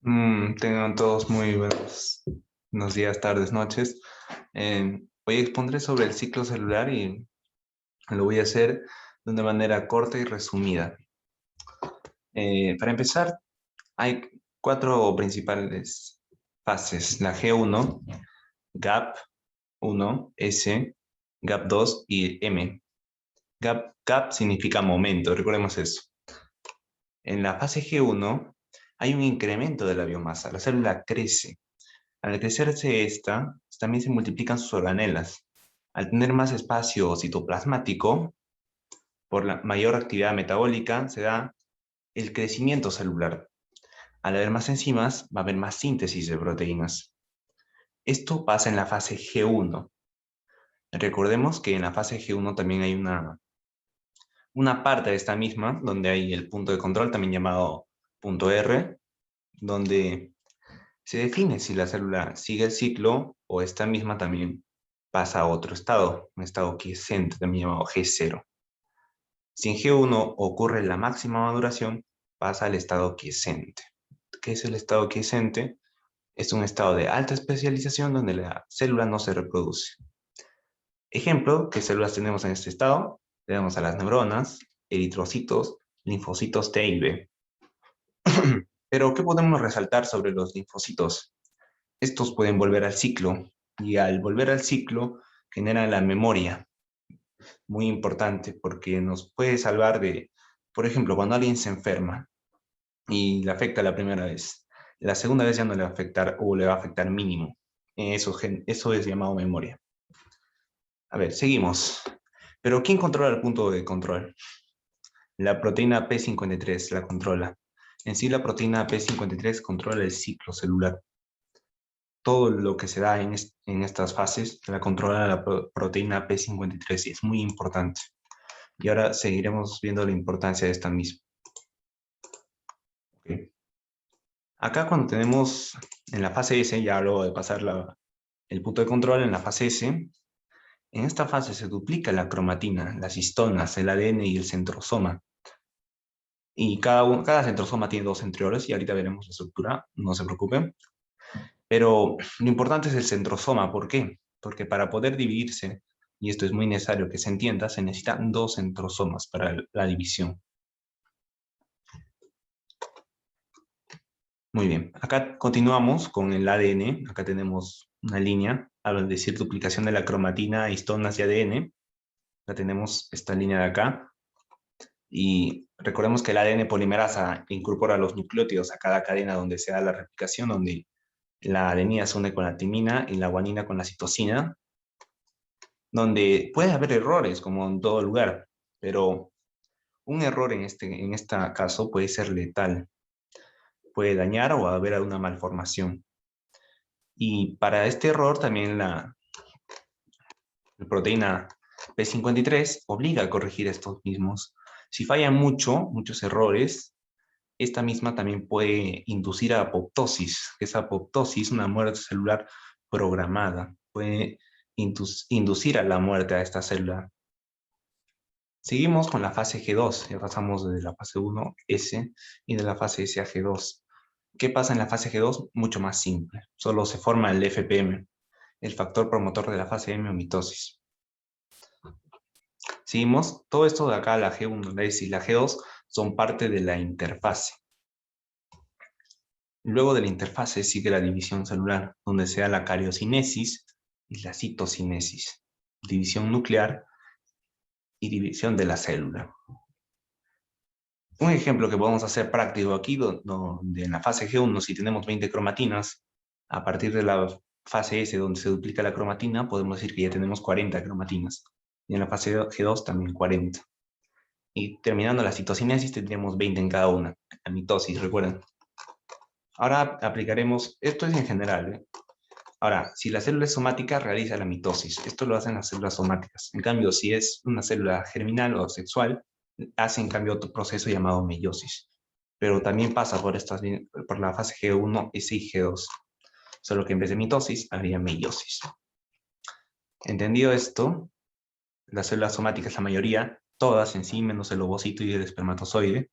Tengan todos muy buenos días, tardes, noches. Hoy expondré sobre el ciclo celular y lo voy a hacer de una manera corta y resumida. Para empezar, hay cuatro principales fases: la G1, GAP1, S, GAP2 y M. GAP significa momento, recordemos eso. En la fase G1 hay un incremento de la biomasa, la célula crece. Al crecerse esta, también se multiplican sus organelas. Al tener más espacio citoplasmático, por la mayor actividad metabólica, se da el crecimiento celular. Al haber más enzimas, va a haber más síntesis de proteínas. Esto pasa en la fase G1. Recordemos que en la fase G1 también hay una parte de esta misma, donde hay el punto de control, también llamado punto R, donde se define si la célula sigue el ciclo o esta misma también pasa a otro estado, un estado quiescente, también llamado G0. Si en G1 ocurre la máxima maduración, pasa al estado quiescente. ¿Qué es el estado quiescente? Es un estado de alta especialización donde la célula no se reproduce. Ejemplo, ¿qué células tenemos en este estado? Tenemos a las neuronas, eritrocitos, linfocitos T y B. Pero, ¿qué podemos resaltar sobre los linfocitos? Estos pueden volver al ciclo y al volver al ciclo generan la memoria, muy importante porque nos puede salvar de, por ejemplo, cuando alguien se enferma y le afecta la primera vez, la segunda vez ya no le va a afectar o le va a afectar mínimo. Eso es llamado memoria. A ver, seguimos. Pero ¿quién controla el punto de control? La proteína P53 la controla. En sí, la proteína P53 controla el ciclo celular. Todo lo que se da en estas fases la controla la proteína P53 y es muy importante. Y ahora seguiremos viendo la importancia de esta misma. Okay. Acá cuando tenemos en la fase S, ya luego de pasar el punto de control en la fase S, en esta fase se duplica la cromatina, las histonas, el ADN y el centrosoma. Y cada centrosoma tiene dos centrioles y ahorita veremos la estructura, no se preocupen. Pero lo importante es el centrosoma. ¿Por qué? Porque para poder dividirse, y esto es muy necesario que se entienda, se necesitan dos centrosomas para la división. Muy bien, acá continuamos con el ADN. Acá tenemos una línea, al decir duplicación de la cromatina, histonas y ADN. Acá tenemos esta línea de acá. Y recordemos que el ADN polimerasa incorpora los nucleótidos a cada cadena donde se da la replicación, donde la adenina se une con la timina y la guanina con la citosina, donde puede haber errores, como en todo lugar, pero un error en este caso puede ser letal, puede dañar o haber una malformación. Y para este error también la proteína P53 obliga a corregir estos mismos. Si fallan muchos errores, esta misma también puede inducir a apoptosis, que es apoptosis, una muerte celular programada. Puede inducir a la muerte a esta célula. Seguimos con la fase G2, ya pasamos de la fase 1, S, y de la fase S a G2. ¿Qué pasa en la fase G2? Mucho más simple. Solo se forma el FPM, el factor promotor de la fase M o mitosis. Seguimos, todo esto de acá, la G1, la S y la G2, son parte de la interfase. Luego de la interfase sigue la división celular, donde se da la cariocinesis y la citocinesis, división nuclear y división de la célula. Un ejemplo que podemos hacer práctico aquí, donde en la fase G1, si tenemos 20 cromatinas, a partir de la fase S, donde se duplica la cromatina, podemos decir que ya tenemos 40 cromatinas. Y en la fase G2 también 40. Y terminando la citocinesis, tendríamos 20 en cada una. La mitosis, recuerden. Ahora aplicaremos, esto es en general, ¿eh? Ahora, si la célula es somática, realiza la mitosis. Esto lo hacen las células somáticas. En cambio, si es una célula germinal o sexual, hace en cambio otro proceso llamado meiosis. Pero también pasa por la fase G1, S y G2. Solo que en vez de mitosis, habría meiosis. Entendido esto, las células somáticas, la mayoría, todas en sí, menos el ovocito y el espermatozoide,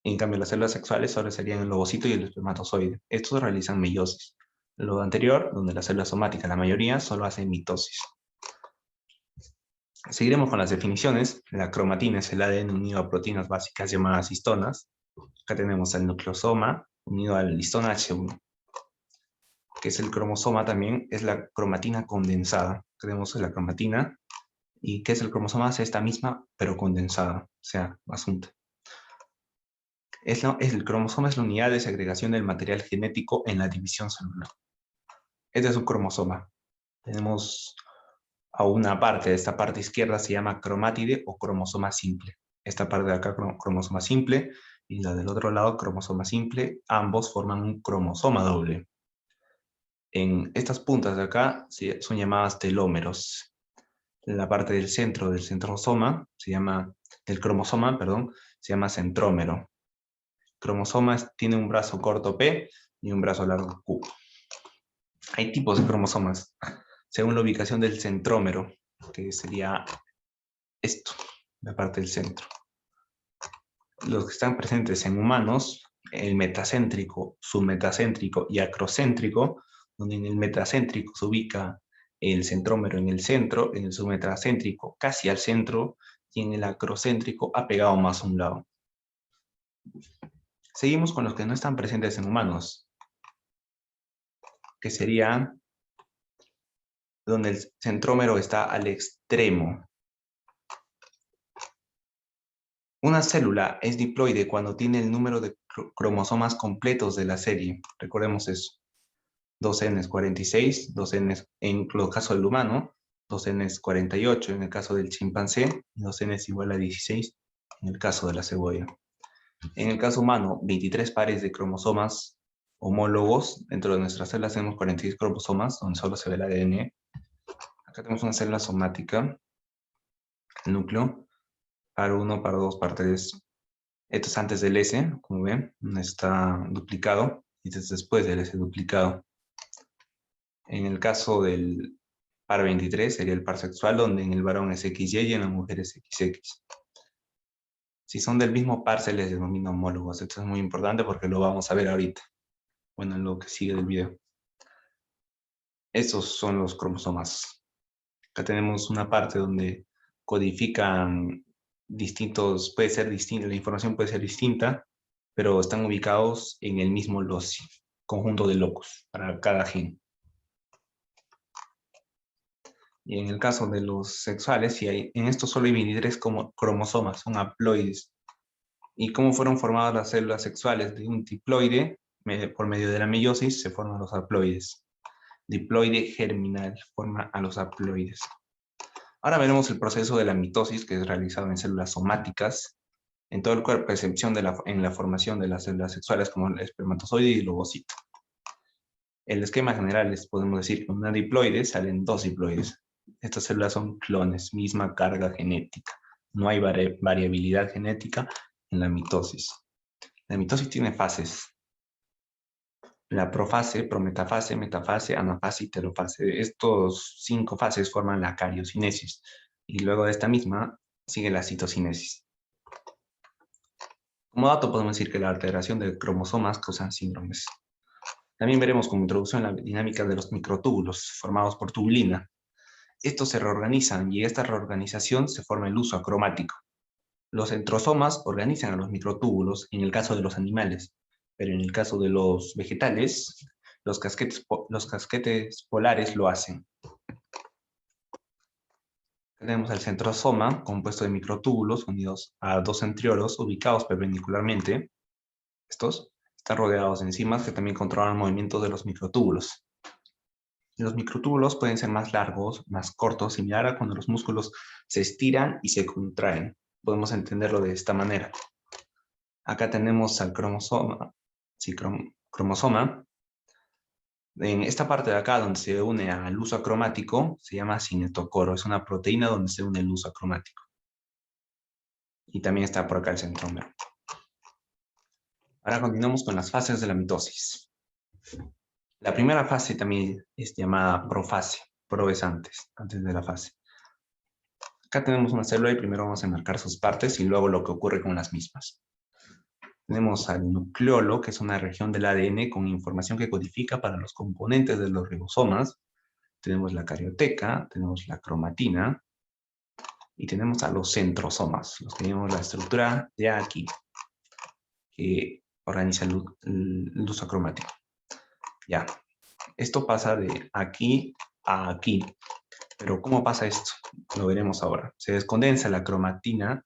En cambio, las células sexuales solo serían el ovocito y el espermatozoide. Estos realizan meiosis. Lo anterior, donde las células somáticas, la mayoría, solo hacen mitosis. Seguiremos con las definiciones. La cromatina es el ADN unido a proteínas básicas llamadas histonas. Acá tenemos el nucleosoma unido al histona H1. Que es el cromosoma también, es la cromatina condensada. Tenemos la cromatina. ¿Y qué es el cromosoma? Es esta misma, pero condensada. O sea, asunto. El cromosoma es la unidad de segregación del material genético en la división celular. Este es un cromosoma. Tenemos a una parte, esta parte izquierda se llama cromátide o cromosoma simple. Esta parte de acá, cromosoma simple, y la del otro lado, cromosoma simple. Ambos forman un cromosoma doble. En estas puntas de acá son llamadas telómeros. La parte del centrosoma, del cromosoma, perdón, se llama centrómero. Cromosoma tiene un brazo corto P y un brazo largo Q. Hay tipos de cromosomas, según la ubicación del centrómero, que sería esto, la parte del centro. Los que están presentes en humanos, el metacéntrico, submetacéntrico y acrocéntrico, donde en el metacéntrico se ubica el centrómero en el centro, en el submetacéntrico casi al centro, y en el acrocéntrico apegado más a un lado. Seguimos con los que no están presentes en humanos, que sería donde el centrómero está al extremo. Una célula es diploide cuando tiene el número de cromosomas completos de la serie. Recordemos eso. 2n es 46, 2n en el caso del humano, 2n es 48 en el caso del chimpancé, y 2n es igual a 16 en el caso de la cebolla. En el caso humano, 23 pares de cromosomas homólogos. Dentro de nuestras células tenemos 46 cromosomas, donde solo se ve el ADN. Acá tenemos una célula somática, el núcleo, par 1, par 2, par 3. Esto es antes del S, como ven, está duplicado, y esto es después del S duplicado. En el caso del par 23 sería el par sexual, donde en el varón es XY y en la mujer es XX. Si son del mismo par se les denomina homólogos. Esto es muy importante porque lo vamos a ver ahorita. Bueno, en lo que sigue del video. Estos son los cromosomas. Acá tenemos una parte donde codifican distintos, puede ser distinta, la información puede ser distinta, pero están ubicados en el mismo loci, conjunto de locus para cada gen. Y en el caso de los sexuales, en estos solo hay 23 cromosomas, son haploides. ¿Y cómo fueron formadas las células sexuales? De un diploide, por medio de la meiosis, se forman los haploides. Diploide germinal forma a los haploides. Ahora veremos el proceso de la mitosis, que es realizado en células somáticas, en todo el cuerpo, a excepción en la formación de las células sexuales, como el espermatozoide y el ovocito. El esquema general es, podemos decir, que en una diploide salen dos diploides. Estas células son clones, misma carga genética. No hay variabilidad genética en la mitosis. La mitosis tiene fases. La profase, prometafase, metafase, anafase y telofase. Estos 5 fases forman la cariocinesis. Y luego de esta misma sigue la citocinesis. Como dato podemos decir que la alteración de cromosomas causa síndromes. También veremos como introducción la dinámica de los microtúbulos formados por tubulina. Estos se reorganizan y esta reorganización se forma el uso acromático. Los entrosomas organizan a los microtúbulos en el caso de los animales, pero en el caso de los vegetales, los casquetes polares lo hacen. Tenemos el centrosoma, compuesto de microtúbulos unidos a dos centriolos ubicados perpendicularmente. Estos están rodeados de enzimas que también controlan el movimiento de los microtúbulos. Los microtúbulos pueden ser más largos, más cortos, similar a cuando los músculos se estiran y se contraen. Podemos entenderlo de esta manera. Acá tenemos al cromosoma. Sí, cromosoma. En esta parte de acá, donde se une al uso acromático, se llama cinetocoro. Es una proteína donde se une el uso acromático. Y también está por acá el centrómero. Ahora continuamos con las fases de la mitosis. La primera fase también es llamada profase. Pro es antes de la fase. Acá tenemos una célula y primero vamos a enmarcar sus partes y luego lo que ocurre con las mismas. Tenemos al nucleolo, que es una región del ADN con información que codifica para los componentes de los ribosomas. Tenemos la carioteca, tenemos la cromatina, y tenemos a los centrosomas, los que tenemos la estructura de aquí, que organiza el uso cromático. Ya, esto pasa de aquí a aquí. Pero ¿cómo pasa esto? Lo veremos ahora. Se condensa la cromatina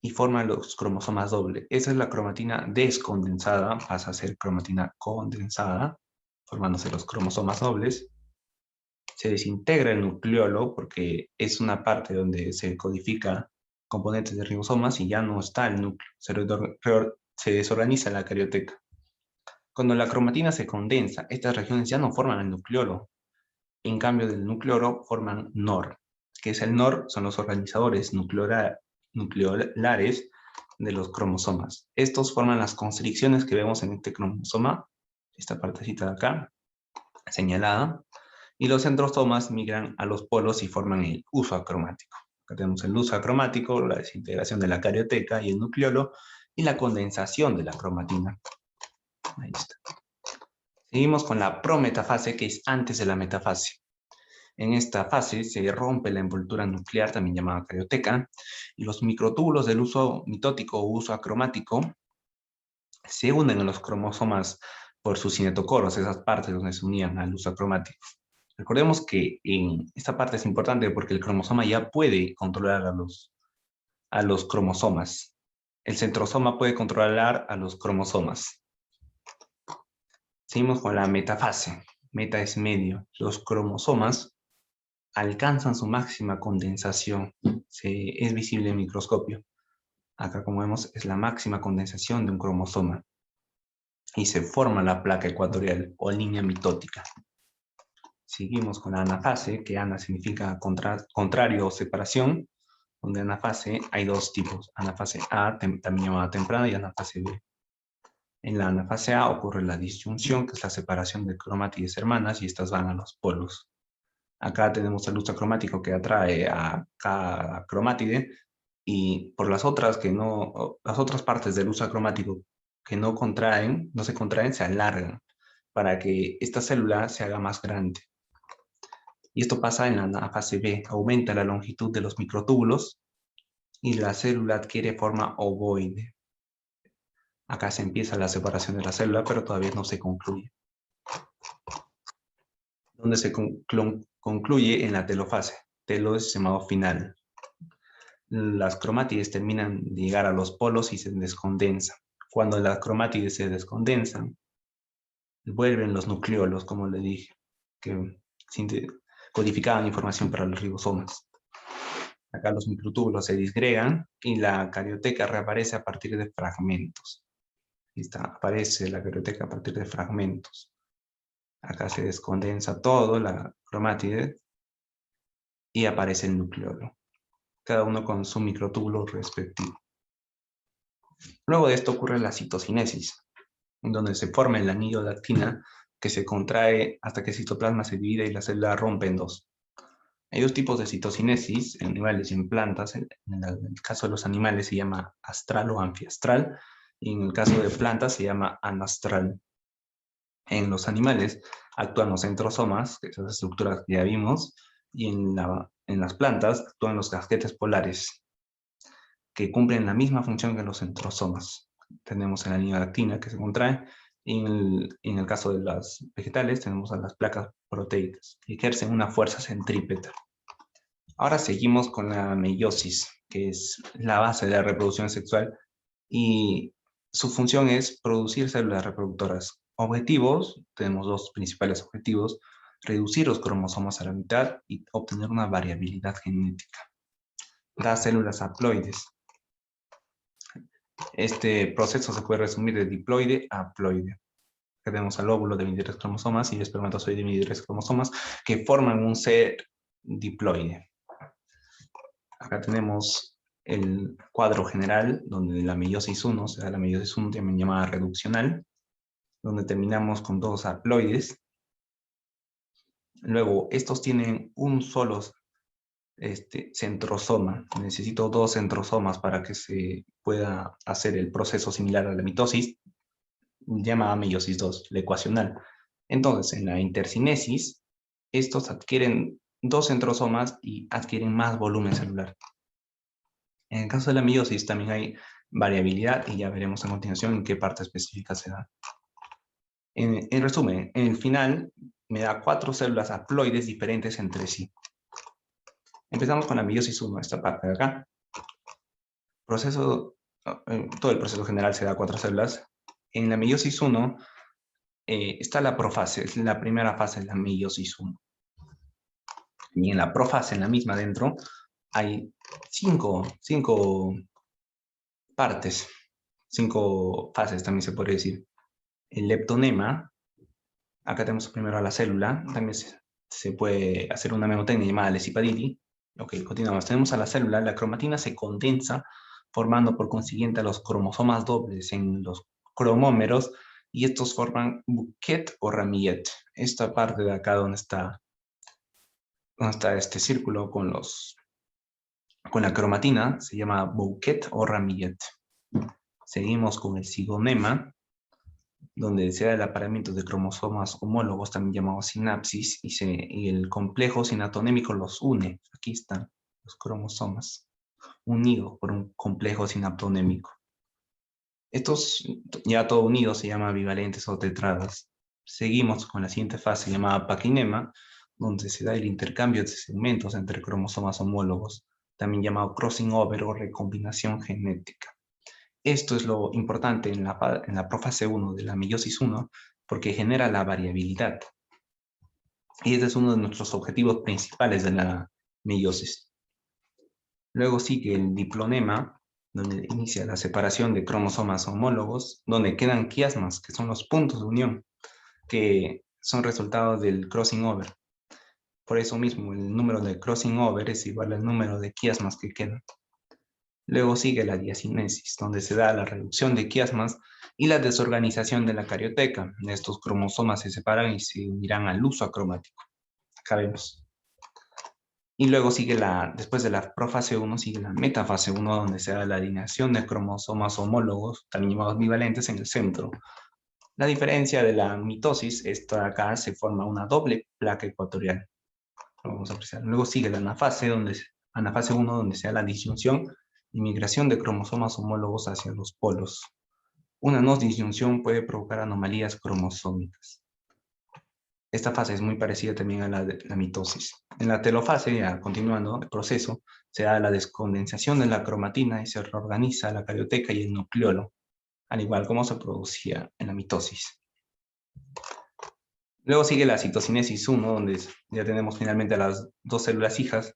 y forma los cromosomas doble. Esa es la cromatina descondensada, pasa a ser cromatina condensada, formándose los cromosomas dobles. Se desintegra el nucleolo porque es una parte donde se codifica componentes de ribosomas y ya no está el núcleo. Se desorganiza la carioteca. Cuando la cromatina se condensa, estas regiones ya no forman el nucleolo. En cambio del nucleolo forman NOR. ¿Qué es el NOR? Son los organizadores nucleolares de los cromosomas. Estos forman las constricciones que vemos en este cromosoma, esta partecita de acá, señalada, y los centrosomas migran a los polos y forman el uso acromático. Acá tenemos el uso acromático, la desintegración de la carioteca y el nucleolo, y la condensación de la cromatina. Ahí está. Seguimos con la prometafase, que es antes de la metafase. En esta fase se rompe la envoltura nuclear, también llamada carioteca, y los microtúbulos del uso mitótico o uso acromático se unen a los cromosomas por sus cinetocoros, esas partes donde se unían al uso acromático. Recordemos que en esta parte es importante porque el cromosoma ya puede controlar a los cromosomas. El centrosoma puede controlar a los cromosomas. Seguimos con la metafase. Meta es medio. Los cromosomas alcanzan su máxima condensación. Es visible en microscopio. Acá, como vemos, es la máxima condensación de un cromosoma. Y se forma la placa ecuatorial o línea mitótica. Seguimos con la anafase, que ana significa contrario o separación, donde anafase hay dos tipos. Anafase A, también llamada temprana, y anafase B. En la anafase A ocurre la disyunción, que es la separación de cromátides hermanas, y estas van a los polos. Acá tenemos el uso cromático que atrae a cada cromátide, y por las otras partes del uso cromático que no se contraen, se alargan para que esta célula se haga más grande. Y esto pasa en la fase B, aumenta la longitud de los microtúbulos y la célula adquiere forma ovoide. Acá se empieza la separación de la célula, pero todavía no se concluye. Donde se concluye en la telofase. Telo es llamado final. Las cromátides terminan de llegar a los polos y se descondensan. Cuando las cromátides se descondensan, vuelven los nucleolos, como le dije, que codificaban información para los ribosomas. Acá los microtúbulos se disgregan y la carioteca reaparece a partir de fragmentos. Aparece la carioteca a partir de fragmentos. Acá se descondensa todo, la cromátide, y aparece el nucleolo. Cada uno con su microtúbulo respectivo. Luego de esto ocurre la citocinesis, en donde se forma el anillo de actina que se contrae hasta que el citoplasma se divide y la célula rompe en dos. Hay dos tipos de citocinesis, en animales y en plantas. En el caso de los animales se llama astral o anfiastral, y en el caso de plantas se llama anastral. En los animales actúan los centrosomas, que son las estructuras que ya vimos, y en las plantas actúan los casquetes polares, que cumplen la misma función que los centrosomas. Tenemos el anillo de actina que se contrae, y en el caso de las vegetales tenemos a las placas proteicas, que ejercen una fuerza centrípeta. Ahora seguimos con la meiosis, que es la base de la reproducción sexual, y su función es producir células reproductoras. Objetivos, tenemos dos principales objetivos: reducir los cromosomas a la mitad y obtener una variabilidad genética. Da células haploides. Este proceso se puede resumir de diploide a haploide. Tenemos al óvulo de 23 cromosomas y el espermatozoide de 23 cromosomas que forman un ser diploide. Acá tenemos el cuadro general, donde la meiosis 1, o sea, la meiosis 1 también llamada reduccional, donde terminamos con dos haploides. Luego, estos tienen un solo centrosoma. Necesito 2 centrosomas para que se pueda hacer el proceso similar a la mitosis, llamada meiosis 2, la ecuacional. Entonces, en la intercinesis, estos adquieren 2 centrosomas y adquieren más volumen celular. En el caso de la meiosis también hay variabilidad y ya veremos a continuación en qué parte específica se da. En resumen, en el final me da 4 células haploides diferentes entre sí. Empezamos con la meiosis 1, esta parte de acá. Todo el proceso general se da 4 células. En la meiosis 1 está la profase, es la primera fase de la meiosis 1. Y en la profase, en la misma dentro, hay 5 partes, 5 fases también se podría decir. El leptonema, acá tenemos primero a la célula, también se puede hacer una memotecnia llamada lesipadili. Ok, continuamos. Tenemos a la célula, la cromatina se condensa, formando por consiguiente a los cromosomas dobles en los cromómeros, y estos forman bouquet o ramillet. Esta parte de acá donde está este círculo con la cromatina se llama bouquet o ramillet. Seguimos con el cigonema, donde se da el apareamiento de cromosomas homólogos, también llamado sinapsis, y el complejo sinaptonémico los une. Aquí están los cromosomas, unidos por un complejo sinaptonémico. Estos ya todo unidos se llaman bivalentes o tetradas. Seguimos con la siguiente fase llamada paquinema, donde se da el intercambio de segmentos entre cromosomas homólogos, también llamado crossing over o recombinación genética. Esto es lo importante en la profase 1 de la meiosis 1, porque genera la variabilidad. Y este es uno de nuestros objetivos principales de la meiosis. Luego sigue el diplonema, donde inicia la separación de cromosomas homólogos, donde quedan quiasmas, que son los puntos de unión, que son resultados del crossing over. Por eso mismo, el número de crossing over es igual al número de quiasmas que quedan. Luego sigue la diacinesis, donde se da la reducción de quiasmas y la desorganización de la carioteca. Estos cromosomas se separan y se unirán al uso acromático. Acá vemos. Y luego sigue después de la profase 1, sigue la metafase 1, donde se da la alineación de cromosomas homólogos, también llamados bivalentes, en el centro. La diferencia de la mitosis, esta acá se forma una doble placa ecuatorial. Lo vamos a apreciar. Luego sigue la anafase 1, donde se da la disyunción y migración de cromosomas homólogos hacia los polos. Una no disyunción puede provocar anomalías cromosómicas. Esta fase es muy parecida también a la de la mitosis. En la telofase, ya continuando el proceso, se da la descondensación de la cromatina y se reorganiza la carioteca y el nucleolo, al igual como se producía en la mitosis. Luego sigue la citocinesis 1, donde ya tenemos finalmente a las 2 células hijas,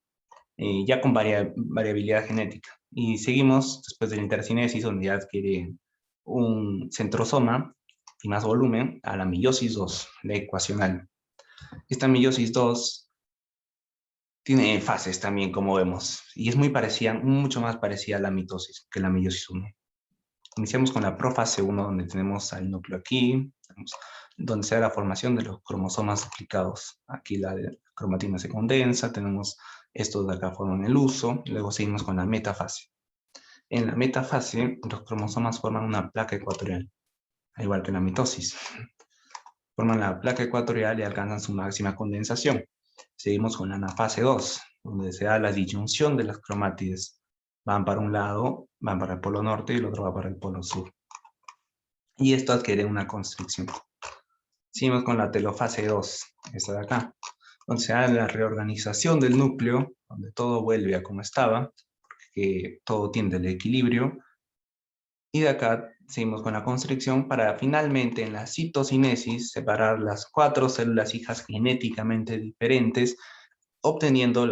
ya con variabilidad genética. Y seguimos después de la intercinesis, donde ya adquiere un centrosoma y más volumen, a la meiosis 2, la ecuacional. Esta meiosis 2 tiene fases también, como vemos, y es muy parecida, mucho más parecida a la mitosis que la meiosis 1. Iniciamos con la profase 1, donde tenemos al núcleo aquí, donde se da la formación de los cromosomas duplicados. Aquí la cromatina se condensa, tenemos estos de acá forman el uso, y luego seguimos con la metafase. En la metafase, los cromosomas forman una placa ecuatorial, al igual que la mitosis. Forman la placa ecuatorial y alcanzan su máxima condensación. Seguimos con la anafase 2, donde se da la disyunción de las cromátides. Van para un lado, van para el polo norte y el otro va para el polo sur. Y esto adquiere una constricción. Seguimos con la telofase 2, esta de acá, donde se da la reorganización del núcleo, donde todo vuelve a como estaba, porque todo tiende al equilibrio. Y de acá seguimos con la constricción para finalmente en la citocinesis separar las 4 células hijas genéticamente diferentes, obteniendo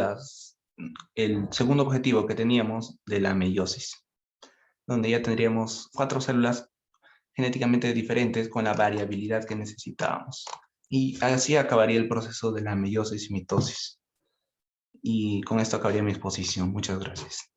el segundo objetivo que teníamos de la meiosis, donde ya tendríamos 4 células genéticamente diferentes con la variabilidad que necesitábamos. Y así acabaría el proceso de la meiosis y mitosis. Y con esto acabaría mi exposición. Muchas gracias.